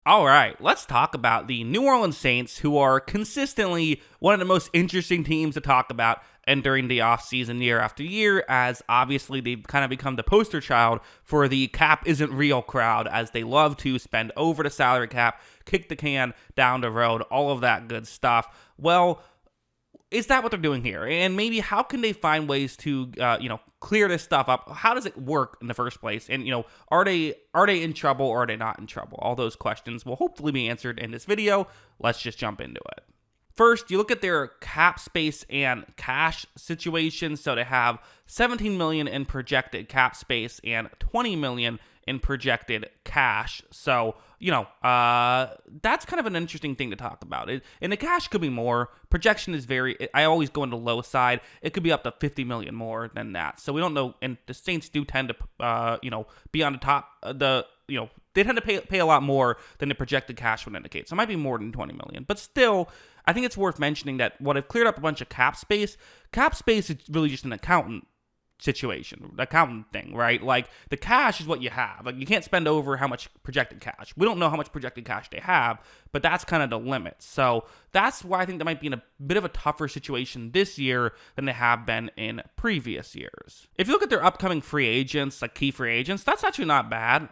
All right, let's talk about the New Orleans Saints, who are consistently one of the most interesting teams to talk about entering the offseason year after year, as obviously they've kind of become the poster child for the cap isn't real crowd, as they love to spend over the salary cap, kick the can down the road, all of that good stuff. Well, is that what they're doing here? And maybe how can they find ways to, clear this stuff up? How does it work in the first place? And, are they in trouble or are they not in trouble? All those questions will hopefully be answered in this video. Let's just jump into it. First, you look at their cap space and cash situation. So they have $17 million in projected cap space and $20 million in projected cash. So, that's kind of an interesting thing to talk about. And the cash could be more. Projection is I always go on the low side. It could be up to $50 million more than that. So we don't know. And the Saints do tend to, be on the top. They tend to pay a lot more than the projected cash would indicate. So it might be more than $20 million. But still, I think it's worth mentioning that what I've cleared up a bunch of cap space is really just an accountant thing, right? Like, the cash is what you have. Like, you can't spend over how much projected cash. We don't know how much projected cash they have, but that's kind of the limit. So that's why I think they might be in a bit of a tougher situation this year than they have been in previous years. If you look at their upcoming free agents, like key free agents, that's actually not bad.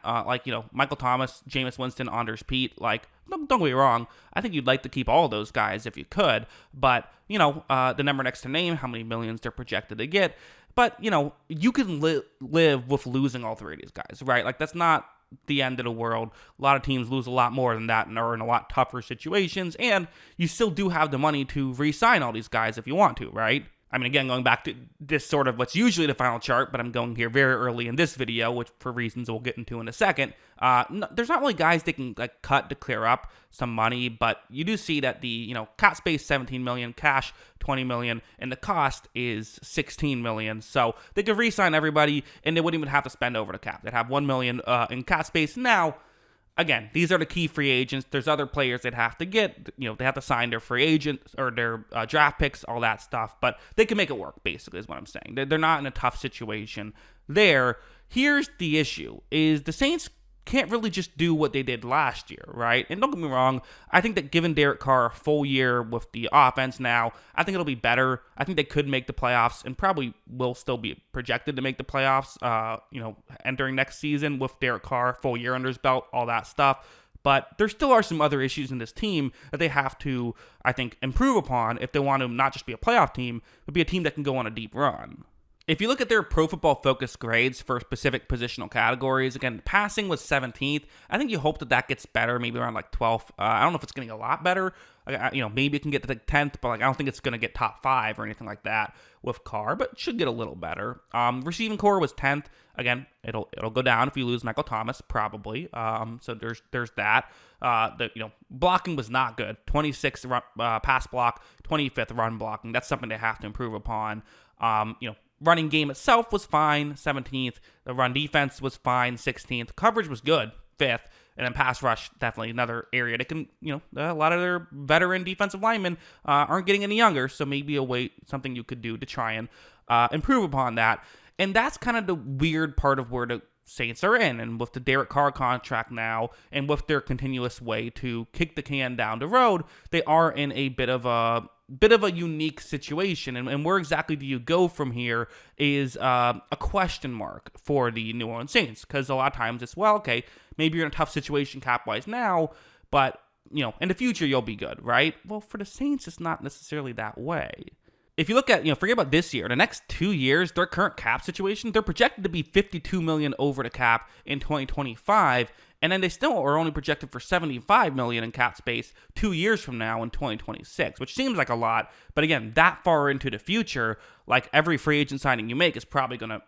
Michael Thomas, Jameis Winston, Anders Pete, don't get me wrong, I think you'd like to keep all of those guys if you could, but, the number next to name, how many millions they're projected to get. But, you can live with losing all three of these guys, right? Like, that's not the end of the world. A lot of teams lose a lot more than that and are in a lot tougher situations, and you still do have the money to re-sign all these guys if you want to, right? I mean, again, going back to this sort of what's usually the final chart, but I'm going here very early in this video, which for reasons we'll get into in a second. There's not really guys they can cut to clear up some money, but you do see that the cap space $17 million, cash $20 million, and the cost is $16 million. So they could re-sign everybody, and they wouldn't even have to spend over the cap. They'd have $1 million in cap space now. Again, these are the key free agents. There's other players they'd have to get. They have to sign their free agents or their draft picks, all that stuff. But they can make it work, basically, is what I'm saying. They're not in a tough situation there. Here's the issue, is the Saints can't really just do what they did last year, right? And don't get me wrong, I think that given Derek Carr a full year with the offense now, I think it'll be better. I think they could make the playoffs and probably will still be projected to make the playoffs, entering next season with Derek Carr, full year under his belt, all that stuff. But there still are some other issues in this team that they have to, I think, improve upon if they want to not just be a playoff team, but be a team that can go on a deep run. If you look at their Pro Football Focus grades for specific positional categories, again, passing was 17th. I think you hope that gets better, maybe around 12th. I don't know if it's getting a lot better. Maybe it can get to the 10th, but I don't think it's going to get top 5 or anything like that with Carr, but it should get a little better. Receiving core was 10th. Again, it'll go down if you lose Michael Thomas, probably. So there's that. Blocking was not good. 26th pass block, 25th run blocking. That's something they have to improve upon. Running game itself was fine, 17th. The run defense was fine, 16th. Coverage was good, 5th. And then pass rush, definitely another area that can, a lot of their veteran defensive linemen aren't getting any younger, so maybe something you could do to try and improve upon that. And that's kind of the weird part of where the Saints are in. And with the Derek Carr contract now, and with their continuous way to kick the can down the road, they are in a bit of a unique situation, and where exactly do you go from here is a question mark for the New Orleans Saints, because a lot of times it's, okay, maybe you're in a tough situation cap-wise now, but, in the future you'll be good, right? Well, for the Saints, it's not necessarily that way. If you look at, forget about this year, the next 2 years, their current cap situation, they're projected to be $52 million over the cap in 2025, and then they still are only projected for $75 million in cap space 2 years from now in 2026, which seems like a lot. But again, that far into the future, every free agent signing you make is probably going to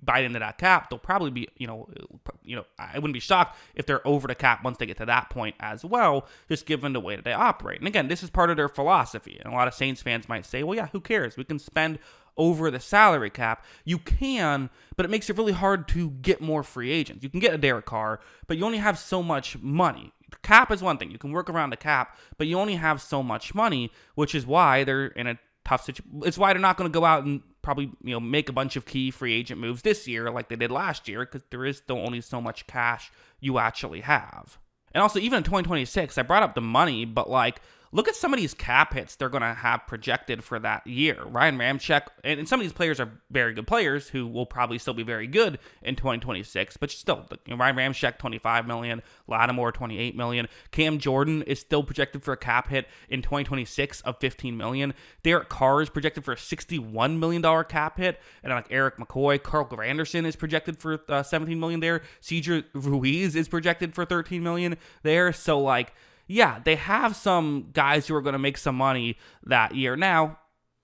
bite into that cap. They'll probably be, I wouldn't be shocked if they're over the cap once they get to that point as well, just given the way that they operate. And again, this is part of their philosophy. And a lot of Saints fans might say, well, yeah, who cares? We can spend over the salary cap. You can, but it makes it really hard to get more free agents. You can get a Derek Carr, but you only have so much money. The cap is one thing. You can work around the cap, but you only have so much money, which is why they're in a tough situation. It's why they're not going to go out and probably make a bunch of key free agent moves this year like they did last year, because there is still only so much cash you actually have. And also, even in 2026, I brought up the money, but like, look at some of these cap hits they're going to have projected for that year. Ryan Ramczyk, and some of these players are very good players who will probably still be very good in 2026, but still, Ryan Ramczyk, $25 million, Lattimore, $28 million. Cam Jordan is still projected for a cap hit in 2026 of $15 million. Derek Carr is projected for a $61 million cap hit, and like Eric McCoy, Carl Granderson is projected for $17 million there. Cedric Ruiz is projected for $13 million there. So like, yeah, they have some guys who are going to make some money that year. Now,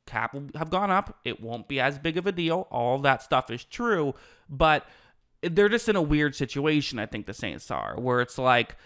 cap will have gone up. It won't be as big of a deal. All of that stuff is true, but they're just in a weird situation, I think the Saints are, where it's like,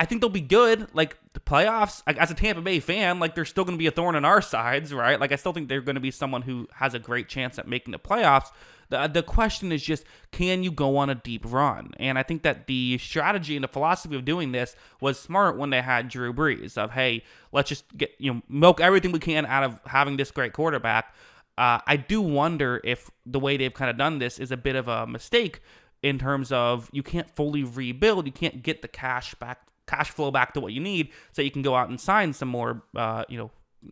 I think they'll be good. Like, the playoffs, like, as a Tampa Bay fan, like, they're still going to be a thorn in our sides, right? Like, I still think they're going to be someone who has a great chance at making the playoffs. The question is just, can you go on a deep run? And I think that the strategy and the philosophy of doing this was smart when they had Drew Brees, of, hey, let's just get, milk everything we can out of having this great quarterback. I do wonder if the way they've kind of done this is a bit of a mistake in terms of you can't fully rebuild. You can't get the cash flow back to what you need, so you can go out and sign some more,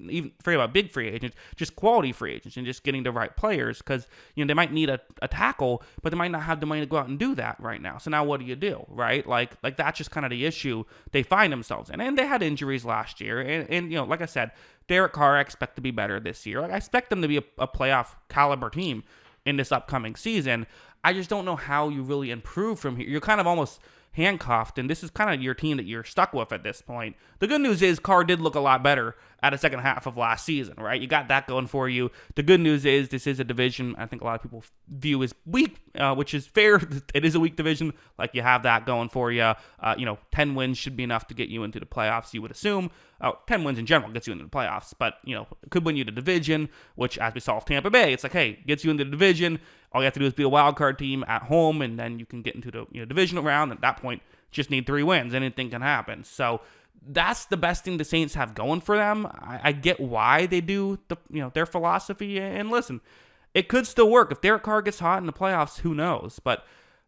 even forget about big free agents, just quality free agents and just getting the right players, because they might need a tackle, but they might not have the money to go out and do that right now. So now what do you do, right? Like that's just kind of the issue they find themselves in. And they had injuries last year, and like I said, Derek Carr I expect to be better this year. Like, I expect them to be a playoff caliber team in this upcoming season. I just don't know how you really improve from here. You're kind of almost handcuffed, and this is kind of your team that you're stuck with at this point. The good news is Carr did look a lot better at the second half of last season, right? You got that going for you. The good news is this is a division I think a lot of people view as weak, which is fair. It is a weak division. Like, you have that going for you. 10 wins should be enough to get you into the playoffs, you would assume. 10 wins in general gets you into the playoffs, but, it could win you the division, which, as we saw with Tampa Bay, it's like, hey, gets you into the division. All you have to do is be a wild card team at home, and then you can get into the divisional round. At that point, just need 3 wins. Anything can happen. So that's the best thing the Saints have going for them. I get why they do their philosophy. And listen, it could still work. If Derek Carr gets hot in the playoffs, who knows? But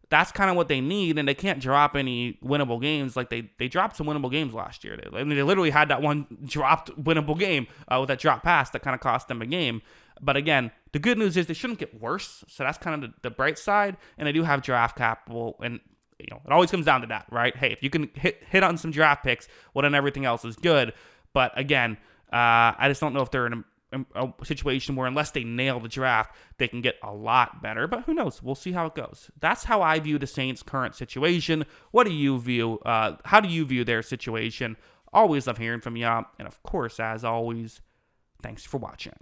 that's kind of what they need, and they can't drop any winnable games. Like, they dropped some winnable games last year. They literally had that one dropped winnable game with that drop pass that kind of cost them a game. But again, the good news is they shouldn't get worse, so that's kind of the bright side. And they do have draft capital, and it always comes down to that, right? Hey, if you can hit on some draft picks, well, then everything else is good. But again, I just don't know if they're in a situation where, unless they nail the draft, they can get a lot better. But who knows? We'll see how it goes. That's how I view the Saints' current situation. What do you view? How do you view their situation? Always love hearing from you. And of course, as always, thanks for watching.